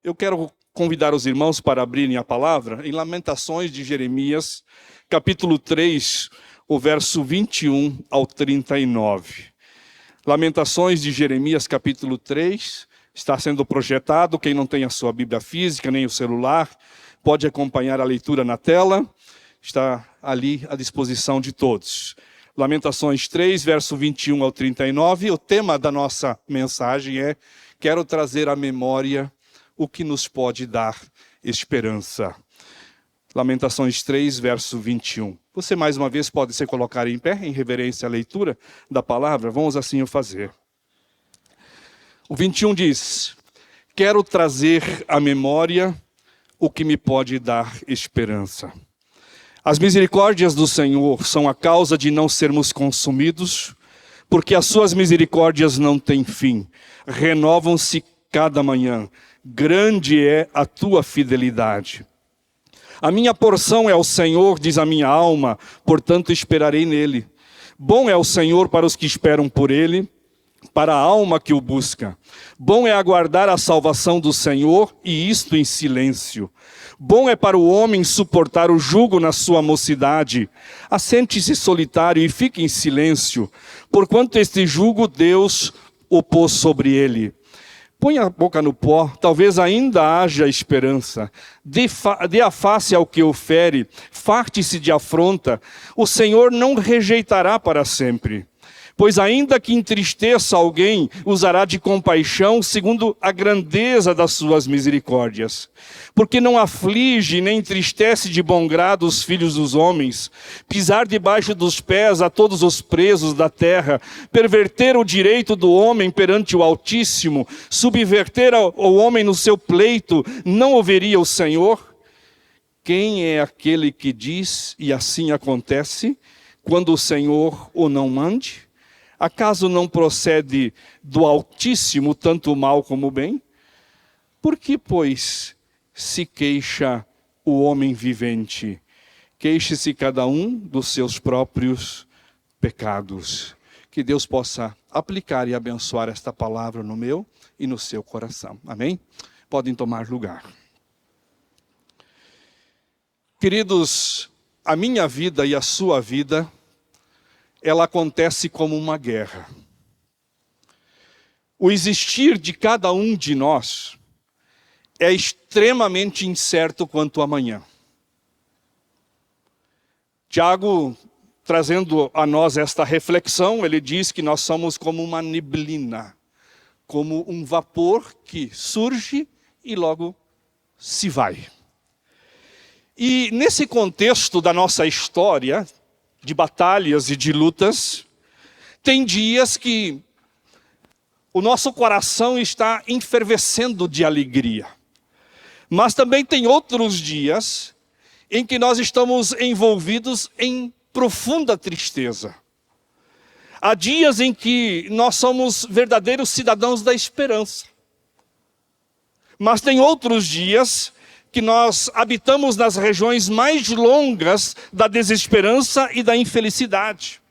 Eu quero convidar os irmãos para abrirem a palavra em Lamentações de Jeremias, capítulo 3, o verso 21 ao 39. Lamentações de Jeremias, capítulo 3, está sendo projetado. Quem não tem a sua Bíblia física, nem o celular, pode acompanhar a leitura na tela. Está ali à disposição de todos. Lamentações 3, verso 21 ao 39. O tema da nossa mensagem é: quero trazer à memória o que nos pode dar esperança. Lamentações 3, verso 21. Você mais uma vez pode se colocar em pé, em reverência à leitura da palavra. Vamos assim o fazer. O 21 diz: quero trazer à memória o que me pode dar esperança. As misericórdias do Senhor são a causa de não sermos consumidos, porque as suas misericórdias não têm fim, renovam-se cada manhã. Grande é a tua fidelidade. A minha porção é o Senhor, diz a minha alma, portanto esperarei nele. Bom é o Senhor para os que esperam por ele, para a alma que o busca. Bom é aguardar a salvação do Senhor, e isto em silêncio. Bom é para o homem suportar o jugo na sua mocidade. Assente-se solitário e fique em silêncio, porquanto este jugo Deus o pôs sobre ele. Põe a boca no pó, talvez ainda haja esperança. Dê a face ao que o fere, farte-se de afronta. O Senhor não rejeitará para sempre. Pois ainda que entristeça alguém, usará de compaixão segundo a grandeza das suas misericórdias. Porque não aflige nem entristece de bom grado os filhos dos homens, pisar debaixo dos pés a todos os presos da terra, perverter o direito do homem perante o Altíssimo, subverter o homem no seu pleito, não ouviria o Senhor? Quem é aquele que diz, e assim acontece, quando o Senhor o não mande? Acaso não procede do Altíssimo tanto o mal como o bem? Por que, pois, se queixa o homem vivente? Queixe-se cada um dos seus próprios pecados. Que Deus possa aplicar e abençoar esta palavra no meu e no seu coração. Amém? Podem tomar lugar. Queridos, a minha vida e a sua vida, ela acontece como uma guerra. O existir de cada um de nós é extremamente incerto quanto ao amanhã. Tiago, trazendo a nós esta reflexão, ele diz que nós somos como uma neblina, como um vapor que surge e logo se vai. E nesse contexto da nossa história, de batalhas e de lutas, tem dias que o nosso coração está enfervescendo de alegria. Mas também tem outros dias em que nós estamos envolvidos em profunda tristeza. Há dias em que nós somos verdadeiros cidadãos da esperança. Mas tem outros dias que nós habitamos nas regiões mais longas da desesperança e da infelicidade.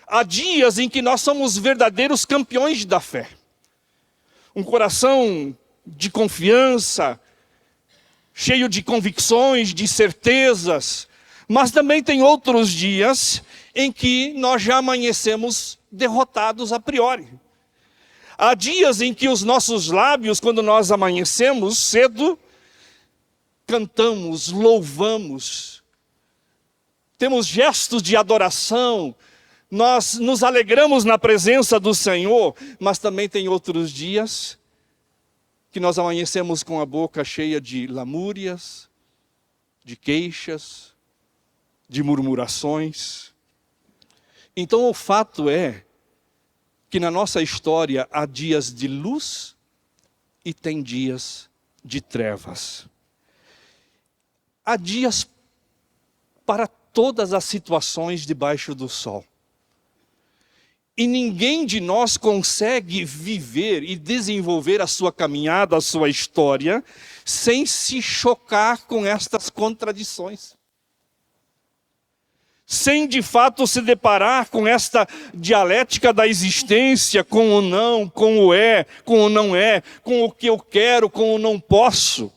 Há dias em que nós somos verdadeiros campeões da fé. Um coração de confiança, cheio de convicções, de certezas. Mas também tem outros dias em que nós já amanhecemos derrotados a priori. Há dias em que os nossos lábios, quando nós amanhecemos cedo, cantamos, louvamos, temos gestos de adoração, nós nos alegramos na presença do Senhor, mas também tem outros dias que nós amanhecemos com a boca cheia de lamúrias, de queixas, de murmurações. Então o fato é que na nossa história há dias de luz e tem dias de trevas. Há dias para todas as situações debaixo do sol. E ninguém de nós consegue viver e desenvolver a sua caminhada, a sua história, sem se chocar com estas contradições. sem de fato se deparar com esta dialética da existência, com o não, com o é, com o não é, com o que eu quero, com o não posso.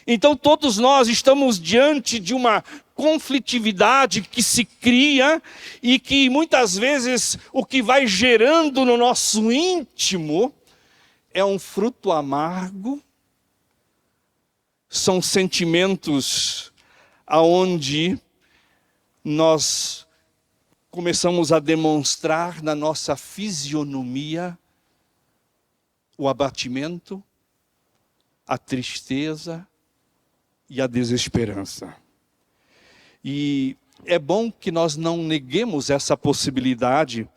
Então todos nós estamos diante de uma conflitividade que se cria e que muitas vezes o que vai gerando no nosso íntimo é um fruto amargo, são sentimentos aonde nós começamos a demonstrar na nossa fisionomia o abatimento, a tristeza e a desesperança. E é bom que nós não neguemos essa possibilidade,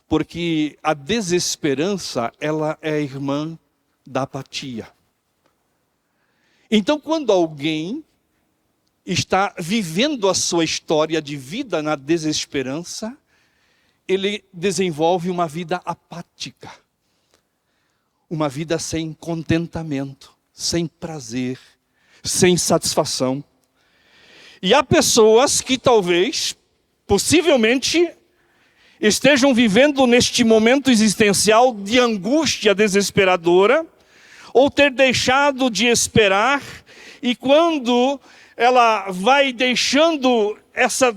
porque a desesperança, ela é irmã da apatia. Então, quando alguém está vivendo a sua história de vida na desesperança, ele desenvolve uma vida apática. Uma vida sem contentamento, sem prazer, sem satisfação. E há pessoas que talvez, possivelmente, estejam vivendo neste momento existencial de angústia desesperadora, ou ter deixado de esperar, e quando ela vai deixando essa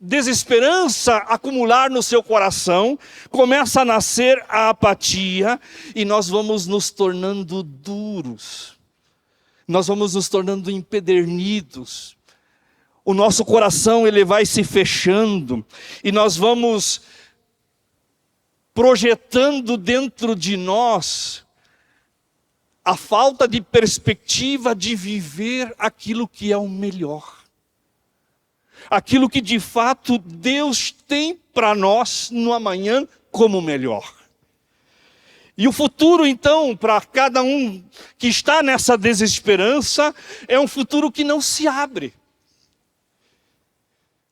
desesperança acumular no seu coração, começa a nascer a apatia, e nós vamos nos tornando duros, nós vamos nos tornando empedernidos, o nosso coração ele vai se fechando, e nós vamos projetando dentro de nós a falta de perspectiva de viver aquilo que é o melhor. Aquilo que de fato Deus tem para nós no amanhã como melhor. E o futuro então, para cada um que está nessa desesperança, é um futuro que não se abre.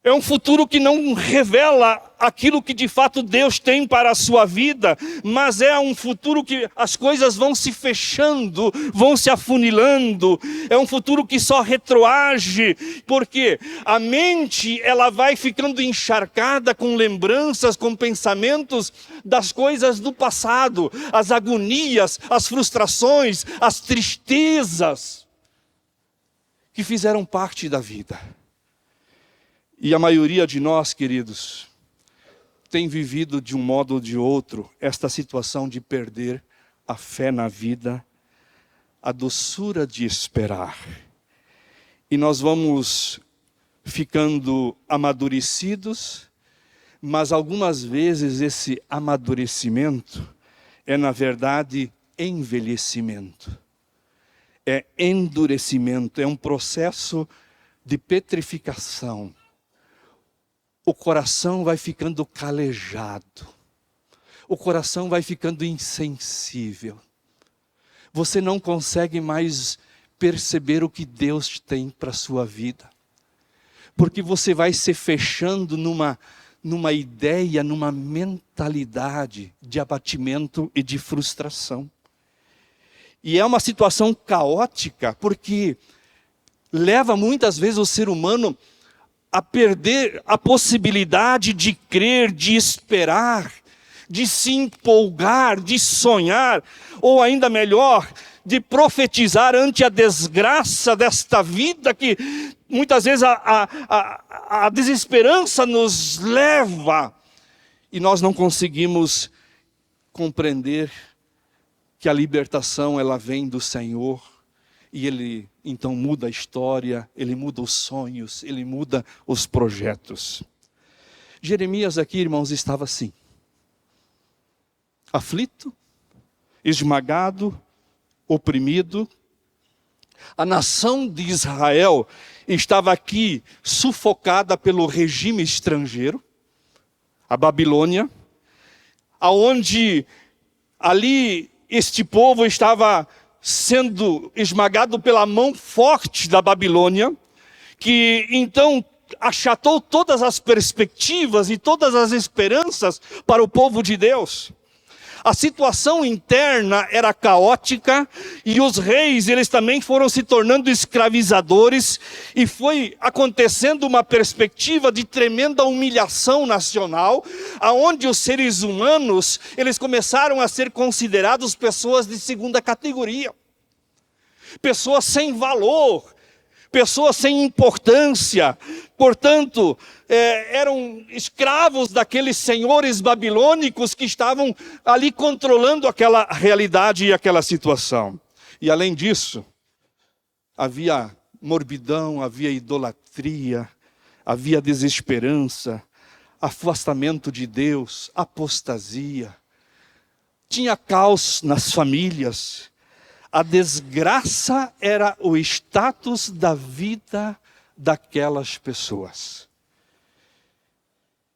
É um futuro que não revela aquilo que de fato Deus tem para a sua vida, mas é um futuro que as coisas vão se fechando, vão se afunilando. É um futuro que só retroage, porque a mente ela vai ficando encharcada com lembranças, com pensamentos das coisas do passado, as agonias, as frustrações, as tristezas que fizeram parte da vida. E a maioria de nós, queridos, tem vivido de um modo ou de outro esta situação de perder a fé na vida, a doçura de esperar. E nós vamos ficando amadurecidos, mas algumas vezes esse amadurecimento é, na verdade, envelhecimento. É endurecimento, é um processo de petrificação. O coração vai ficando calejado. O coração vai ficando insensível. Você não consegue mais perceber o que Deus tem para a sua vida. Porque você vai se fechando numa ideia, numa mentalidade de abatimento e de frustração. E é uma situação caótica, porque leva muitas vezes o ser humano a perder a possibilidade de crer, de esperar, de se empolgar, de sonhar, ou ainda melhor, de profetizar ante a desgraça desta vida que muitas vezes a desesperança nos leva e nós não conseguimos compreender que a libertação ela vem do Senhor. E Ele então muda a história, Ele muda os sonhos, Ele muda os projetos. Jeremias aqui, irmãos, estava assim. Aflito, esmagado, oprimido. A nação de Israel estava aqui sufocada pelo regime estrangeiro, a Babilônia, aonde ali este povo estava sendo esmagado pela mão forte da Babilônia, que então achatou todas as perspectivas e todas as esperanças para o povo de Deus. A situação interna era caótica e os reis, eles também foram se tornando escravizadores e foi acontecendo uma perspectiva de tremenda humilhação nacional, aonde os seres humanos, eles começaram a ser considerados pessoas de segunda categoria. Pessoas sem valor, pessoas sem importância, portanto, eram escravos daqueles senhores babilônicos que estavam ali controlando aquela realidade e aquela situação. E além disso, havia morbidão, havia idolatria, havia desesperança, afastamento de Deus, apostasia, tinha caos nas famílias. A desgraça era o status da vida daquelas pessoas.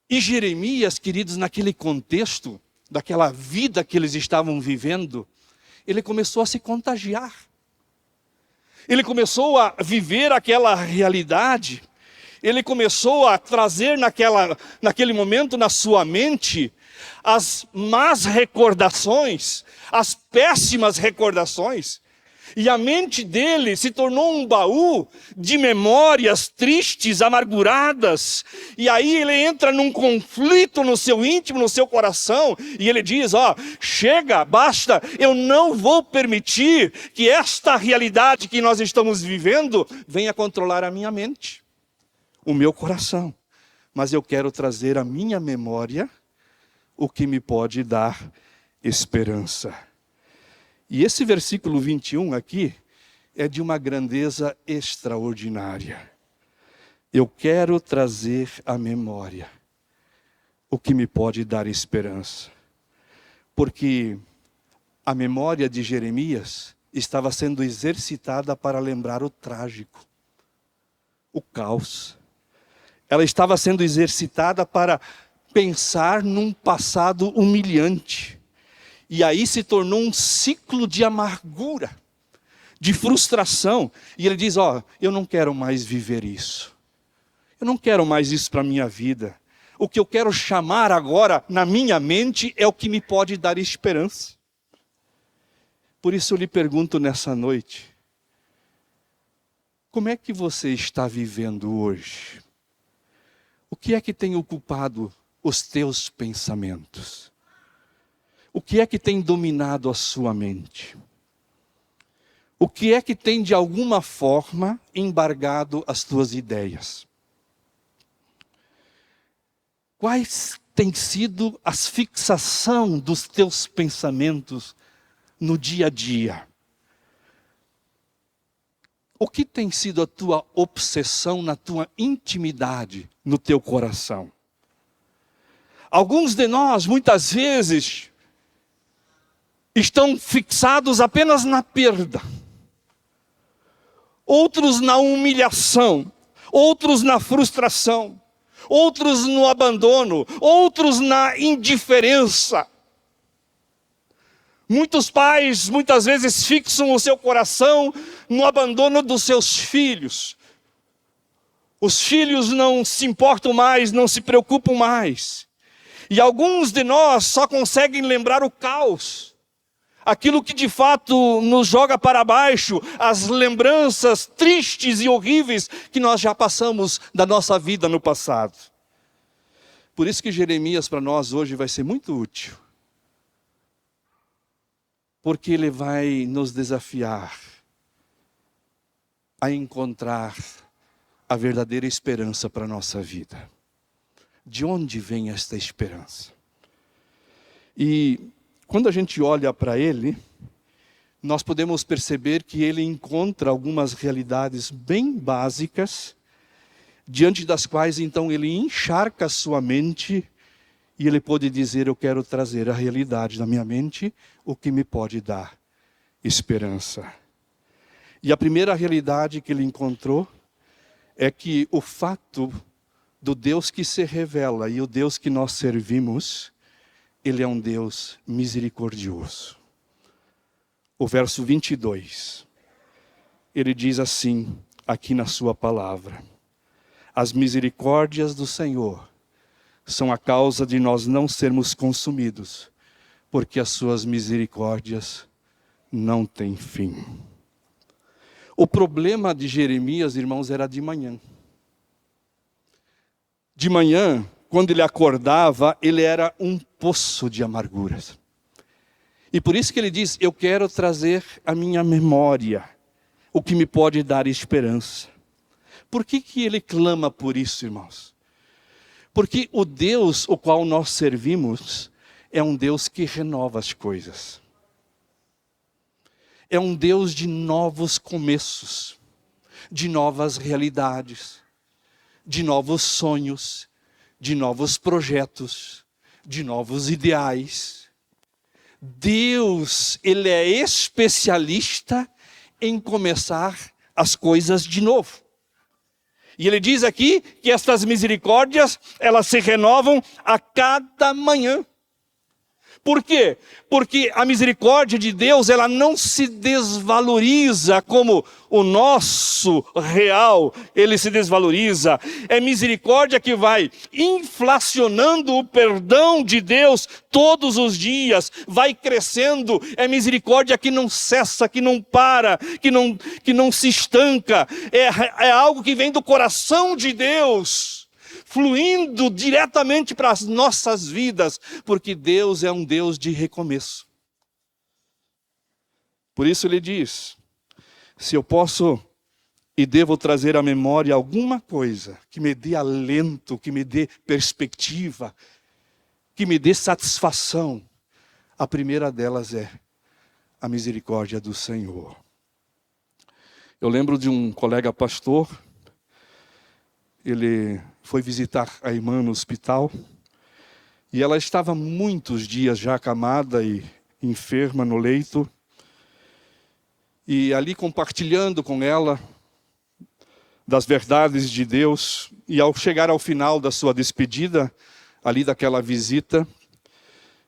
E Jeremias, queridos, naquele contexto, daquela vida que eles estavam vivendo, ele começou a se contagiar. Ele começou a viver aquela realidade. Ele começou a trazer naquele momento na sua mente as más recordações, as péssimas recordações. E a mente dele se tornou um baú de memórias tristes, amarguradas. E aí ele entra num conflito no seu íntimo, no seu coração. E ele diz, chega, basta, eu não vou permitir que esta realidade que nós estamos vivendo venha controlar a minha mente, o meu coração. Mas eu quero trazer à minha memória o que me pode dar esperança. E esse versículo 21 aqui é de uma grandeza extraordinária. Eu quero trazer à memória o que me pode dar esperança. Porque a memória de Jeremias estava sendo exercitada para lembrar o trágico, o caos. Ela estava sendo exercitada para pensar num passado humilhante. E aí se tornou um ciclo de amargura, de frustração. E ele diz, eu não quero mais viver isso. Eu não quero mais isso para a minha vida. O que eu quero chamar agora na minha mente é o que me pode dar esperança. Por isso eu lhe pergunto nessa noite, como é que você está vivendo hoje? O que é que tem ocupado os teus pensamentos? O que é que tem dominado a sua mente? O que é que tem de alguma forma embargado as tuas ideias? Quais têm sido as fixações dos teus pensamentos no dia a dia? O que tem sido a tua obsessão na tua intimidade, no teu coração? Alguns de nós, muitas vezes, estão fixados apenas na perda. Outros na humilhação. Outros na frustração. Outros no abandono. Outros na indiferença. Muitos pais, muitas vezes, fixam o seu coração no abandono dos seus filhos. Os filhos não se importam mais, não se preocupam mais. E alguns de nós só conseguem lembrar o caos. Aquilo que de fato nos joga para baixo, as lembranças tristes e horríveis que nós já passamos da nossa vida no passado. Por isso que Jeremias para nós hoje vai ser muito útil. Porque ele vai nos desafiar a encontrar a verdadeira esperança para a nossa vida. De onde vem esta esperança? E quando a gente olha para ele, nós podemos perceber que ele encontra algumas realidades bem básicas, diante das quais então ele encharca a sua mente e ele pode dizer, eu quero trazer a realidade da minha mente, o que me pode dar esperança. E a primeira realidade que ele encontrou é que o fato do Deus que se revela e o Deus que nós servimos, Ele é um Deus misericordioso. O verso 22, ele diz assim, aqui na sua palavra: as misericórdias do Senhor são a causa de nós não sermos consumidos, porque as suas misericórdias não têm fim. O problema de Jeremias, irmãos, era de manhã. De manhã, quando ele acordava, ele era um poço de amarguras. E por isso que ele diz, eu quero trazer à minha memória o que me pode dar esperança. Por que ele clama por isso, irmãos? Porque o Deus o qual nós servimos é um Deus que renova as coisas. É um Deus de novos começos, de novas realidades, de novos sonhos, de novos projetos, de novos ideais. Deus, Ele é especialista em começar as coisas de novo. E Ele diz aqui que estas misericórdias, elas se renovam a cada manhã. Por quê? Porque a misericórdia de Deus, ela não se desvaloriza como o nosso real, ele se desvaloriza. É misericórdia que vai inflacionando o perdão de Deus todos os dias, vai crescendo. É misericórdia que não cessa, que não para, que não se estanca. É algo que vem do coração de Deus, fluindo diretamente para as nossas vidas, porque Deus é um Deus de recomeço. Por isso ele diz, se eu posso e devo trazer à memória alguma coisa que me dê alento, que me dê perspectiva, que me dê satisfação, a primeira delas é a misericórdia do Senhor. Eu lembro de um colega pastor, ele foi visitar a irmã no hospital, e ela estava muitos dias já acamada e enferma no leito, e ali compartilhando com ela das verdades de Deus, e ao chegar ao final da sua despedida, ali daquela visita,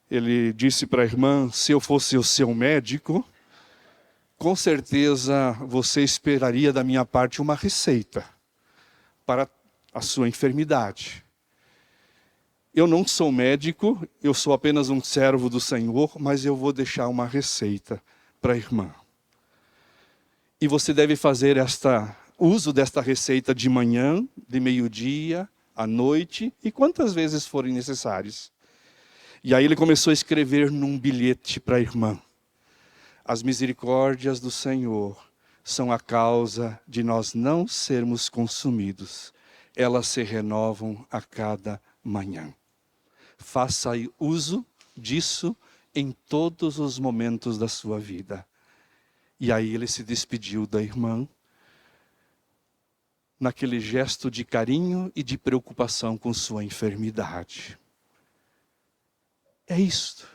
ele disse para a irmã, se eu fosse o seu médico, com certeza você esperaria da minha parte uma receita para a sua enfermidade. Eu não sou médico, eu sou apenas um servo do Senhor, mas eu vou deixar uma receita para a irmã. E você deve fazer uso desta receita de manhã, de meio-dia, à noite, e quantas vezes forem necessárias. E aí ele começou a escrever num bilhete para a irmã. As misericórdias do Senhor são a causa de nós não sermos consumidos. Elas se renovam a cada manhã. Faça uso disso em todos os momentos da sua vida. E aí ele se despediu da irmã, naquele gesto de carinho e de preocupação com sua enfermidade. É isto.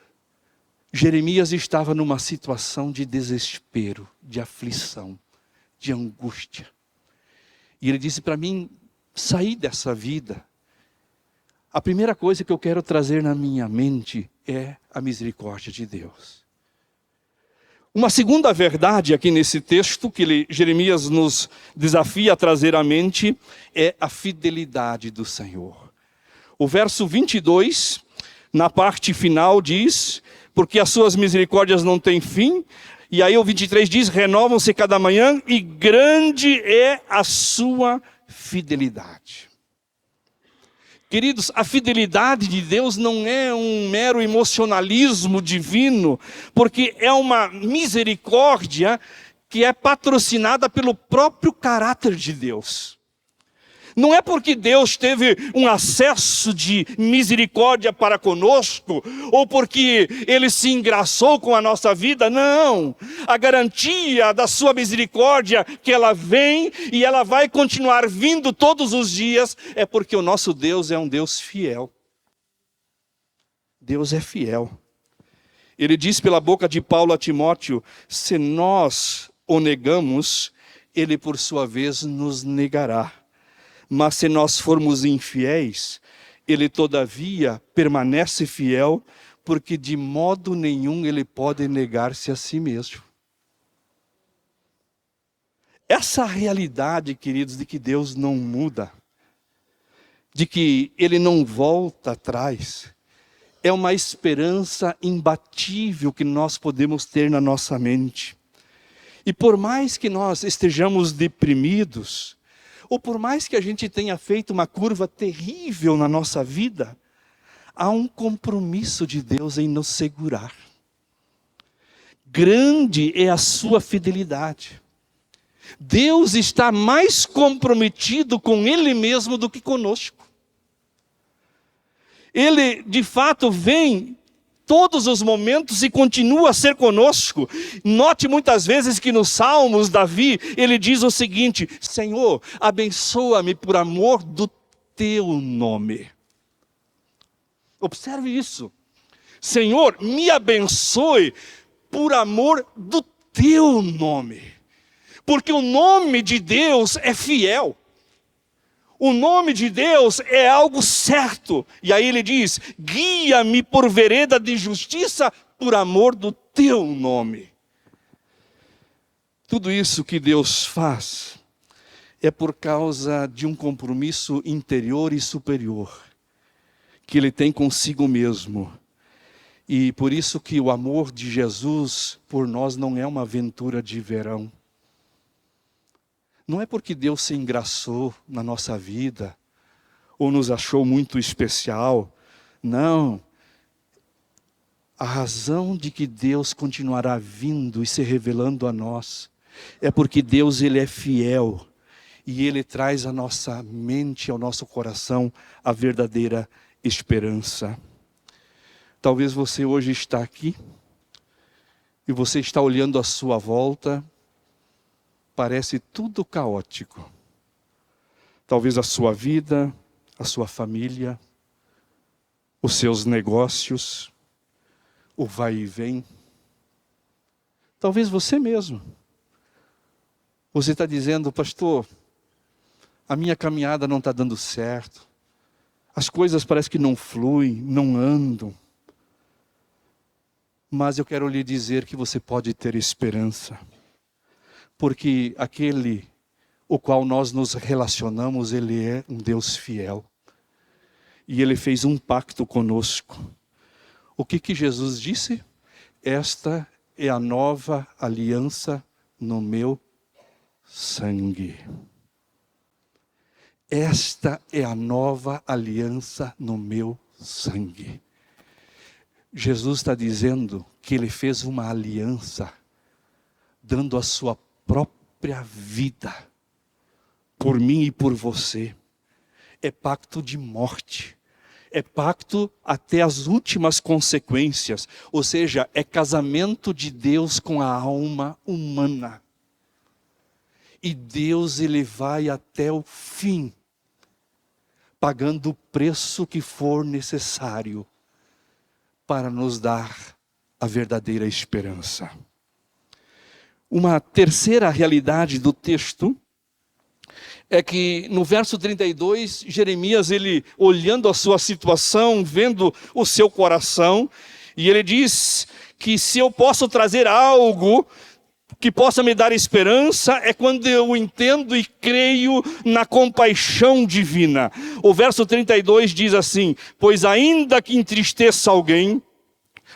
Jeremias estava numa situação de desespero, de aflição, de angústia. E ele disse para mim, sair dessa vida, a primeira coisa que eu quero trazer na minha mente é a misericórdia de Deus. Uma segunda verdade aqui nesse texto, que Jeremias nos desafia a trazer à mente, é a fidelidade do Senhor. O verso 22, na parte final diz, porque as suas misericórdias não têm fim, e aí o 23 diz, renovam-se cada manhã, e grande é a sua fidelidade. Queridos, a fidelidade de Deus não é um mero emocionalismo divino, porque é uma misericórdia que é patrocinada pelo próprio caráter de Deus. Não é porque Deus teve um acesso de misericórdia para conosco, ou porque Ele se engraçou com a nossa vida, não. A garantia da sua misericórdia, que ela vem e ela vai continuar vindo todos os dias, é porque o nosso Deus é um Deus fiel. Deus é fiel. Ele diz pela boca de Paulo a Timóteo, se nós o negamos, Ele por sua vez nos negará. Mas se nós formos infiéis, Ele todavia permanece fiel, porque de modo nenhum Ele pode negar-se a si mesmo. Essa realidade, queridos, de que Deus não muda, de que Ele não volta atrás, é uma esperança imbatível que nós podemos ter na nossa mente. E por mais que nós estejamos deprimidos, ou por mais que a gente tenha feito uma curva terrível na nossa vida, há um compromisso de Deus em nos segurar. Grande é a sua fidelidade. Deus está mais comprometido com Ele mesmo do que conosco. Ele, de fato, vem todos os momentos e continua a ser conosco. Note muitas vezes que nos Salmos, Davi, ele diz o seguinte: Senhor, abençoa-me por amor do teu nome. Observe isso. Senhor, me abençoe por amor do teu nome. Porque o nome de Deus é fiel. O nome de Deus é algo certo. E aí ele diz: guia-me por vereda de justiça por amor do teu nome. Tudo isso que Deus faz é por causa de um compromisso interior e superior que Ele tem consigo mesmo. E por isso que o amor de Jesus por nós não é uma aventura de verão. Não é porque Deus se engraçou na nossa vida, ou nos achou muito especial. Não. A razão de que Deus continuará vindo e se revelando a nós, é porque Deus, Ele é fiel. E Ele traz à nossa mente, ao nosso coração, a verdadeira esperança. Talvez você hoje está aqui, e você está olhando à sua volta, parece tudo caótico. Talvez a sua vida, a sua família, os seus negócios, o vai e vem. Talvez você mesmo. Você está dizendo: pastor, a minha caminhada não está dando certo. As coisas parecem que não fluem, não andam. Mas eu quero lhe dizer que você pode ter esperança. Porque aquele o qual nós nos relacionamos, Ele é um Deus fiel. E Ele fez um pacto conosco. O que Jesus disse? Esta é a nova aliança no meu sangue. Esta é a nova aliança no meu sangue. Jesus está dizendo que Ele fez uma aliança, dando a sua própria vida, por mim e por você. É pacto de morte, é pacto até as últimas consequências, ou seja, é casamento de Deus com a alma humana. E Deus, Ele vai até o fim, pagando o preço que for necessário, para nos dar a verdadeira esperança. Uma terceira realidade do texto é que no verso 32, Jeremias, ele olhando a sua situação, vendo o seu coração, e ele diz que se eu posso trazer algo que possa me dar esperança, é quando eu entendo e creio na compaixão divina. O verso 32 diz assim: pois ainda que entristeça alguém,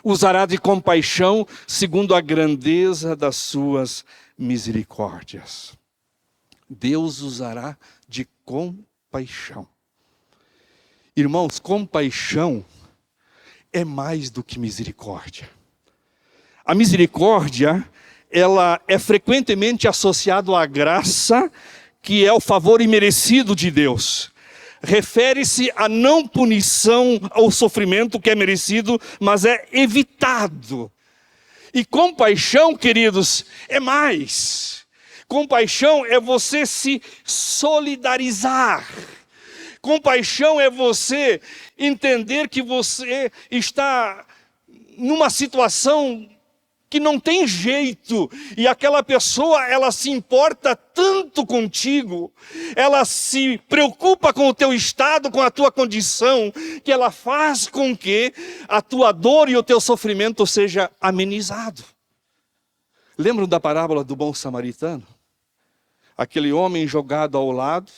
usará de compaixão segundo a grandeza das suas misericórdias. Deus usará de compaixão. Irmãos, compaixão é mais do que misericórdia. A misericórdia, ela é frequentemente associada à graça, que é o favor imerecido de Deus. Refere-se à não punição ao sofrimento que é merecido, mas é evitado. E compaixão, queridos, é mais. Compaixão é você se solidarizar. Compaixão é você entender que você está numa situação que não tem jeito, e aquela pessoa, ela se importa tanto contigo, ela se preocupa com o teu estado, com a tua condição, que ela faz com que a tua dor e o teu sofrimento seja amenizado. Lembram da parábola do bom samaritano? Aquele homem jogado ao lado,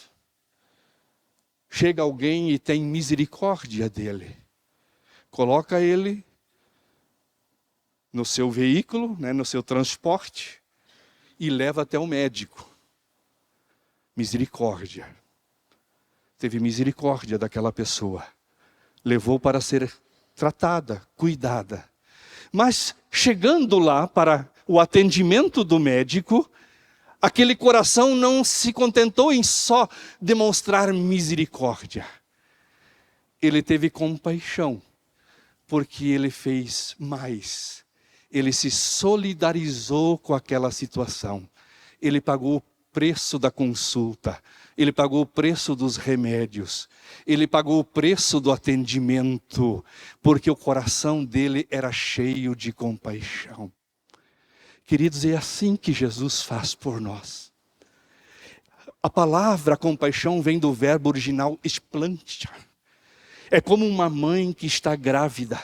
chega alguém e tem misericórdia dele. coloca ele no seu veículo, né, no seu transporte, e leva até o médico. Misericórdia. Teve misericórdia daquela pessoa. Levou para ser tratada, cuidada. Mas chegando lá para o atendimento do médico, aquele coração não se contentou em só demonstrar misericórdia. Ele teve compaixão, porque ele fez mais. Ele se solidarizou com aquela situação. Ele pagou o preço da consulta. Ele pagou o preço dos remédios. Ele pagou o preço do atendimento. Porque o coração dele era cheio de compaixão. Queridos, é assim que Jesus faz por nós. A palavra compaixão vem do verbo original esplantia. É como uma mãe que está grávida.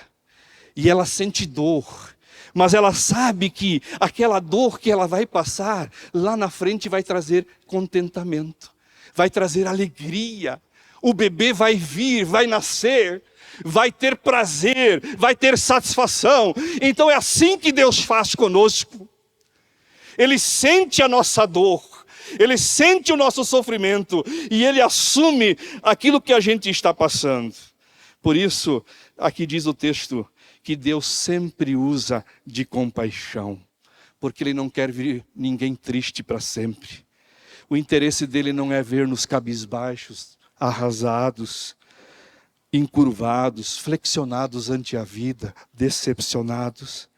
E ela sente dor. Mas ela sabe que aquela dor que ela vai passar, lá na frente vai trazer contentamento, vai trazer alegria. O bebê vai vir, vai nascer, vai ter prazer, vai ter satisfação. Então é assim que Deus faz conosco. Ele sente a nossa dor, Ele sente o nosso sofrimento e Ele assume aquilo que a gente está passando. Por isso, aqui diz o texto, que Deus sempre usa de compaixão, porque Ele não quer ver ninguém triste para sempre. O interesse dele não é ver-nos cabisbaixos, arrasados, encurvados, flexionados ante a vida, decepcionados.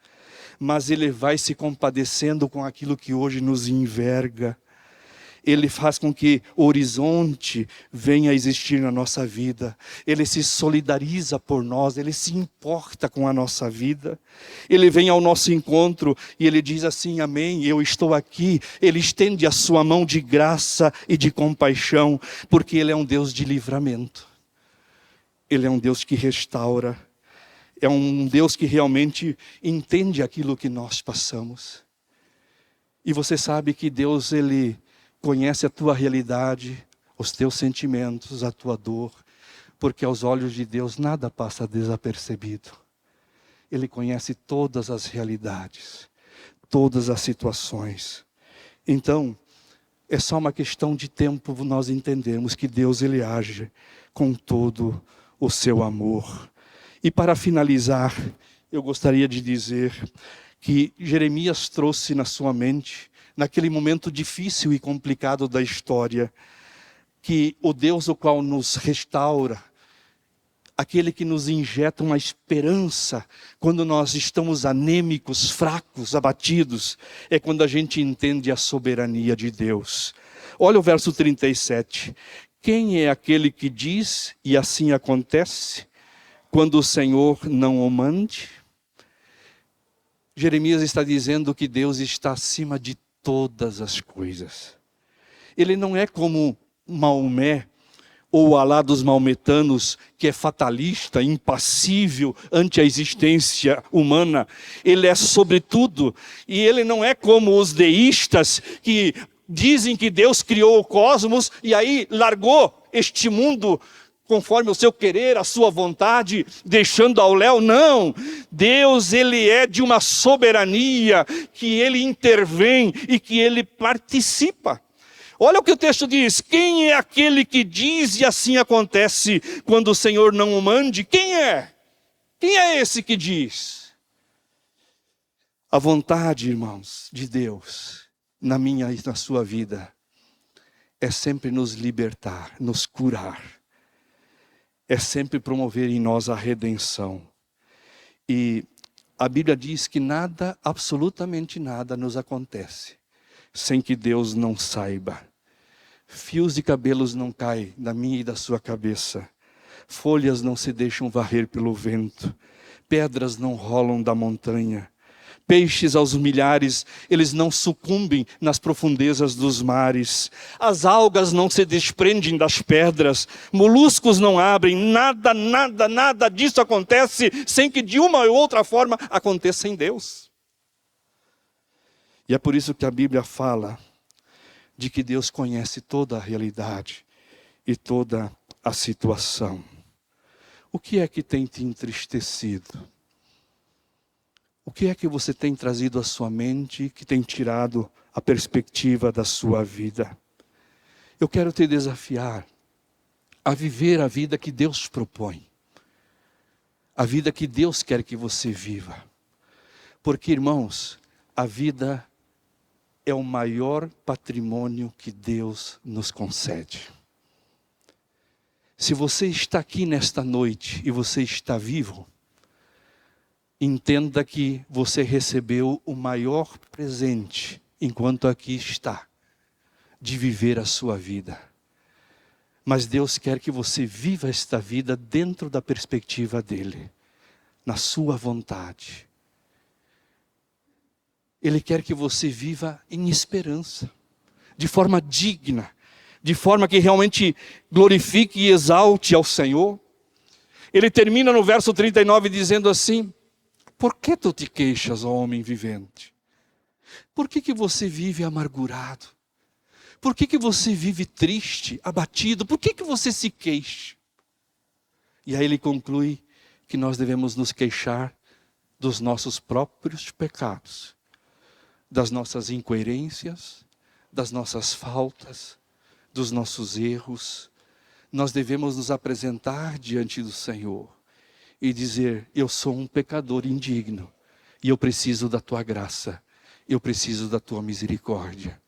Mas Ele vai se compadecendo com aquilo que hoje nos enverga. Ele faz com que o horizonte venha a existir na nossa vida. Ele se solidariza por nós, Ele se importa com a nossa vida. Ele vem ao nosso encontro e Ele diz assim, amém, eu estou aqui. Ele estende a sua mão de graça e de compaixão, porque Ele é um Deus de livramento. Ele é um Deus que restaura. É um Deus que realmente entende aquilo que nós passamos. E você sabe que Deus, Ele conhece a tua realidade, os teus sentimentos, a tua dor, porque aos olhos de Deus nada passa desapercebido. Ele conhece todas as realidades, todas as situações. Então, é só uma questão de tempo nós entendermos que Deus, Ele age com todo o seu amor. E para finalizar, eu gostaria de dizer que Jeremias trouxe na sua mente, naquele momento difícil e complicado da história, que o Deus o qual nos restaura, aquele que nos injeta uma esperança, quando nós estamos anêmicos, fracos, abatidos, é quando a gente entende a soberania de Deus. Olha o verso 37. Quem é aquele que diz, e assim acontece, quando o Senhor não o mande? Jeremias está dizendo que Deus está acima de todas as coisas. Ele não é como Maomé, ou Alá dos maometanos, que é fatalista, impassível ante a existência humana. Ele é sobretudo, e ele não é como os deístas, que dizem que Deus criou o cosmos, e aí largou este mundo conforme o seu querer, a sua vontade, deixando ao léu. Não, Deus, Ele é de uma soberania, que Ele intervém e que Ele participa. Olha o que o texto diz, quem é aquele que diz e assim acontece quando o Senhor não o mande? Quem é? Quem é esse que diz? A vontade, irmãos, de Deus, na minha e na sua vida, é sempre nos libertar, nos curar. É sempre promover em nós a redenção. E a Bíblia diz que nada, absolutamente nada nos acontece sem que Deus não saiba. Fios de cabelos não caem da minha e da sua cabeça. Folhas não se deixam varrer pelo vento. Pedras não rolam da montanha. Peixes aos milhares, eles não sucumbem nas profundezas dos mares. As algas não se desprendem das pedras. Moluscos não abrem. Nada disso acontece sem que de uma ou outra forma aconteça em Deus. E é por isso que a Bíblia fala de que Deus conhece toda a realidade e toda a situação. O que é que tem te entristecido? O que é que você tem trazido à sua mente que tem tirado a perspectiva da sua vida? Eu quero te desafiar a viver a vida que Deus propõe. A vida que Deus quer que você viva. Porque, irmãos, a vida é o maior patrimônio que Deus nos concede. Se você está aqui nesta noite e você está vivo, entenda que você recebeu o maior presente, enquanto aqui está, de viver a sua vida. Mas Deus quer que você viva esta vida dentro da perspectiva dEle, na sua vontade. Ele quer que você viva em esperança, de forma digna, de forma que realmente glorifique e exalte ao Senhor. Ele termina no verso 39 dizendo assim: por que tu te queixas, ó homem vivente? Por que você vive amargurado? Por que você vive triste, abatido? Por que você se queixa? E aí ele conclui que nós devemos nos queixar dos nossos próprios pecados, das nossas incoerências, das nossas faltas, dos nossos erros. Nós devemos nos apresentar diante do Senhor e dizer: eu sou um pecador indigno e eu preciso da tua graça, eu preciso da tua misericórdia.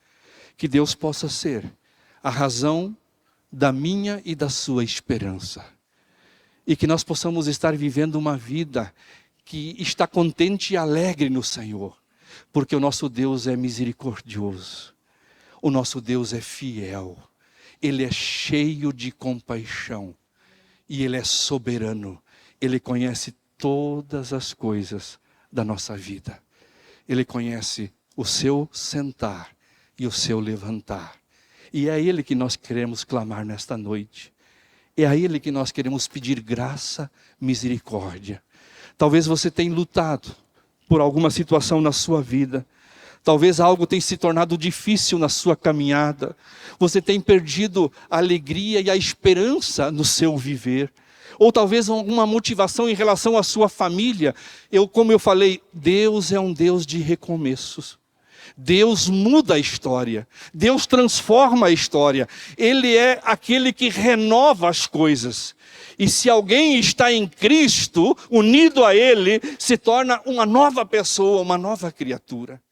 Que Deus possa ser a razão da minha e da sua esperança. E que nós possamos estar vivendo uma vida que está contente e alegre no Senhor. Porque o nosso Deus é misericordioso. O nosso Deus é fiel. Ele é cheio de compaixão. E Ele é soberano. Ele conhece todas as coisas da nossa vida. Ele conhece o seu sentar e o seu levantar. E é a Ele que nós queremos clamar nesta noite. É a Ele que nós queremos pedir graça, misericórdia. Talvez você tenha lutado por alguma situação na sua vida. Talvez algo tenha se tornado difícil na sua caminhada. Você tem perdido a alegria e a esperança no seu viver. Ou talvez alguma motivação em relação à sua família. Como eu falei, Deus é um Deus de recomeços. Deus muda a história. Deus transforma a história. Ele é aquele que renova as coisas. E se alguém está em Cristo, unido a Ele, se torna uma nova pessoa, uma nova criatura.